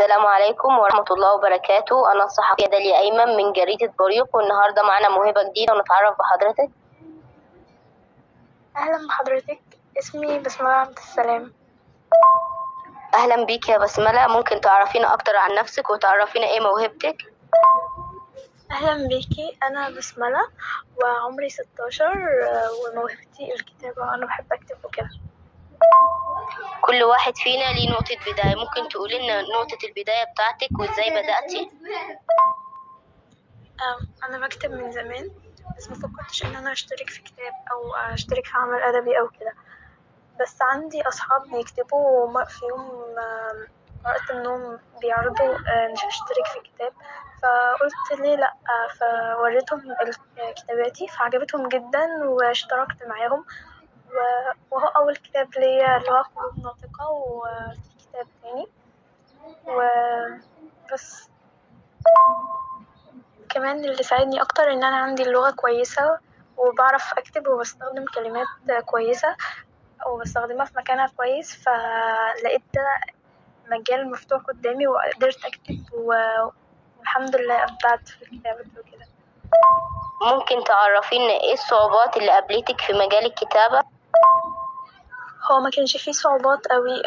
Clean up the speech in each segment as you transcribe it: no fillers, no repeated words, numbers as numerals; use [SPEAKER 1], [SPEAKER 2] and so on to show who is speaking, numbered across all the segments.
[SPEAKER 1] السلام عليكم ورحمة الله وبركاته. أنا الصحفية داليا أيمن من جريدة بريق، والنهاردة معنا موهبة جديدة ونتعرف بحضرتك.
[SPEAKER 2] أهلا بحضرتك، اسمي بسمة عبد السلام.
[SPEAKER 1] أهلا بيك يا بسملة، ممكن تعرفينا أكتر عن نفسك وتعرفينا إيه موهبتك؟
[SPEAKER 2] أهلا بيكي، أنا بسملة وعمري 16 وموهبتي الكتابة وأنا بحب أكتب وكده.
[SPEAKER 1] كل واحد فينا ليه نقطة بداية، ممكن تقولي لنا نقطة البداية بتاعتك وإزاي بدأتي؟
[SPEAKER 2] أنا بكتب من زمان، بس مفكرتش إن أنا أشترك في كتاب أو أشترك في عمل أدبي أو كده. بس عندي أصحاب بيكتبوا في يوم وقت إنهم بيعرضوا إن أشترك في كتاب، فقلت ليه لأ. فوريتهم كتاباتي فعجبتهم جدا واشتركت معاهم، وهو أول كتاب ليا اللي هو قلوب ناطقة، وفي كتاب تاني وبس. كمان اللي ساعدني أكتر إن أنا عندي اللغة كويسة وبعرف أكتب وبستخدم كلمات كويسة وبستخدمها في مكانها كويس، فلقيت ده مجال مفتوح قدامي وقدرت أكتب والحمد لله أبدعت في الكتابة وكده.
[SPEAKER 1] ممكن تعرفينا إيه الصعوبات اللي قابلتك في مجال الكتابة؟
[SPEAKER 2] هو ما كانش فيه صعوبات قوي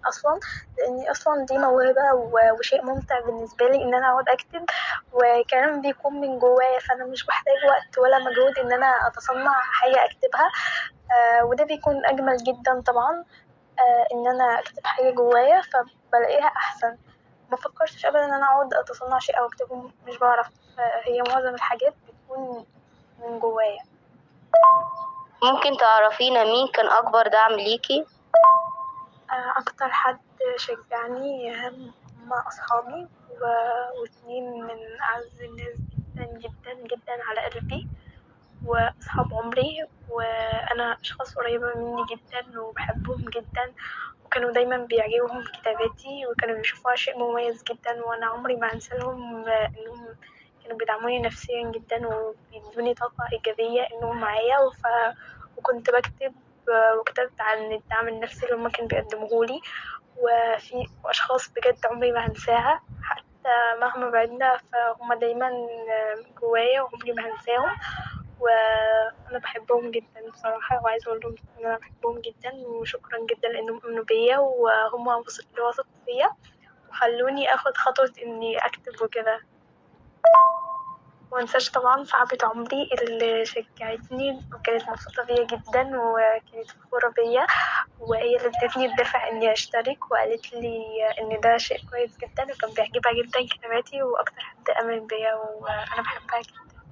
[SPEAKER 2] أصلا، لأني أصلا دي موهبة وشيء ممتع بالنسبة لي إن أنا أقعد أكتب، وكلام بيكون من جوايا، فأنا مش بحتاج وقت ولا مجهود إن أنا أتصنع حاجة أكتبها. وده بيكون أجمل جدا طبعا، إن أنا أكتب حاجة جوايا فبلاقيها أحسن. مفكرتش أبدا إن أنا أقعد أتصنع شيء أو أكتبه، مش بعرف. هي معظم الحاجات بتكون من جوايا.
[SPEAKER 1] ممكن تعرفينا مين كان أكبر دعم ليكي؟
[SPEAKER 2] أكتر حد شجعني هما أصحابي واتنين من أعز الناس جدا جدا جدا على قلبي، وأصحاب عمري، وأنا أشخاص قريبة مني جدا وبحبهم جدا، وكانوا دايما بيعجبهم كتاباتي وكانوا بيشوفوها شيء مميز جدا، وأنا عمري ما أنسالهم إنهم كانوا بيدعموني نفسيا جدا وبيدوني طاقة إيجابية إنهم معايا. وكنت بكتب وكتبت عن الدعم النفسي اللي هما كانوا بيقدموهولي، وفي أشخاص بجد عمري ما هنساها حتى مهما بعدنا، فهم دايما جوايا وعمري ما هنساهم، وأنا بحبهم جدا بصراحة، وعايزة أقول لهم إن أنا بحبهم جدا وشكرا جدا لأنهم آمنوا بيا وهم وثقوا فيا وخلوني أخد خطوة إني أكتب وكده. ومنساش طبعا صاحبة عمري اللي شجعتني وكانت مبسوطة بيا جدا وكانت فخورة بيا، وهي اللي ادتني الدافع إني أشترك وقالت لي إن ده شيء كويس جدا، وكان بيعجبها جدا كتاباتي، وأكتر حد آمن بيا وأنا بحبها جدا.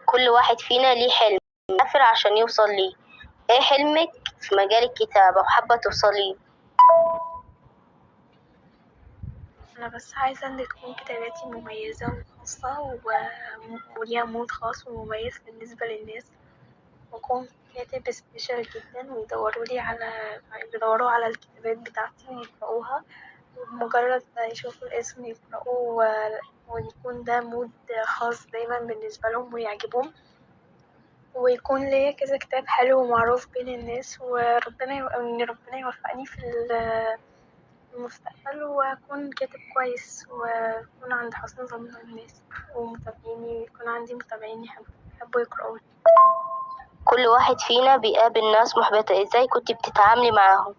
[SPEAKER 1] كل واحد فينا ليه حلم يسافر عشان يوصل ليه، ايه حلمك في مجال الكتابة وحابة توصليه؟
[SPEAKER 2] أنا بس عايزة إن تكون كتاباتي مميزة وخاصة وليها مود خاص ومميز بالنسبة للناس، وأكون كاتب سبيشال جدا ويدوروا على الكتابات بتاعتي ويقرأوها، وبمجرد ما يشوفوا الاسم يقرأوا ويكون ده مود خاص دايما بالنسبة لهم ويعجبهم، ويكون ليا كذا كتاب حلو ومعروف بين الناس، إن ربنا يوفقني في المستقبل وأكون كاتب كويس وأكون عند حسن ظن الناس ومتابعيني، يكون عندي متابعين يحبوا يقرأوني.
[SPEAKER 1] كل واحد فينا بيقابل ناس محبطة، ازاي كنت بتتعاملي معاهم؟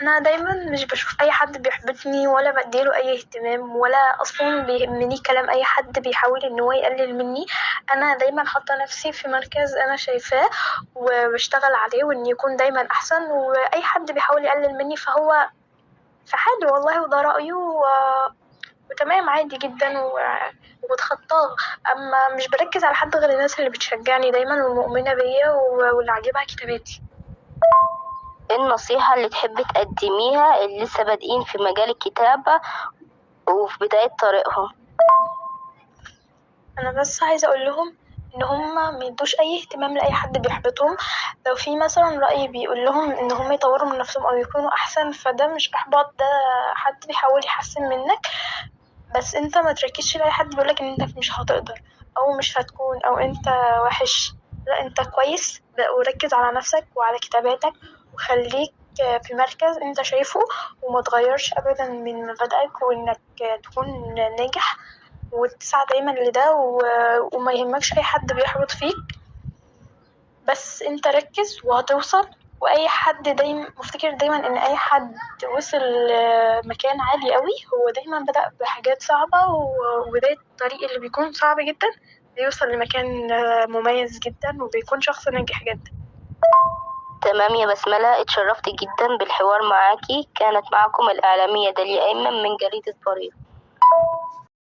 [SPEAKER 2] أنا دايما مش بشوف أي حد بيحبطني ولا بديله أي اهتمام ولا أصلا بيهمني كلام أي حد بيحاول إن هو يقلل مني. أنا دايما حاطة نفسي في مركز أنا شايفاه وبشتغل عليه وإن يكون دايما أحسن، وأي حد بيحاول يقلل مني فهو في حاله والله وده رأيه وتمام عادي جدا وبتخطاه. أما مش بركز على حد غير الناس اللي بتشجعني دايما والمؤمنة بيا واللي عاجبها كتاباتي.
[SPEAKER 1] ايه النصيحة اللي تحبي تقدميها اللي لسه بادئين في مجال الكتابة وفي بداية طريقهم؟
[SPEAKER 2] أنا بس عايزة أقول لهم إن هما ميدوش أي اهتمام لأي حد بيحبطهم، لو في مثلا رأي بيقول لهم إن هما يطوروا من نفسهم أو يكونوا أحسن فده مش إحباط، ده حد بيحاول يحسن منك. بس انت ما تركزش لأي حد بيقولك ان انت مش هتقدر او مش هتكون او انت وحش، لا انت كويس وركز على نفسك وعلى كتاباتك وخليك في مركز انت شايفه، وما تغيرش ابدا من مبادئك، وانك تكون ناجح وتسعى دايما لده، وما يهمكش اي حد بيحبط فيك، بس انت ركز وهتوصل. واي حد دايما مفتكر دايما ان اي حد وصل مكان عالي قوي هو دايما بدأ بحاجات صعبة، وبداية الطريق اللي بيكون صعب جدا بيوصل لمكان مميز جدا وبيكون شخص ناجح جدا.
[SPEAKER 1] تمام يا بسملة، اتشرفت جدا بالحوار معاكي. كانت معكم الإعلامية داليا أيمن من جريدة بريق.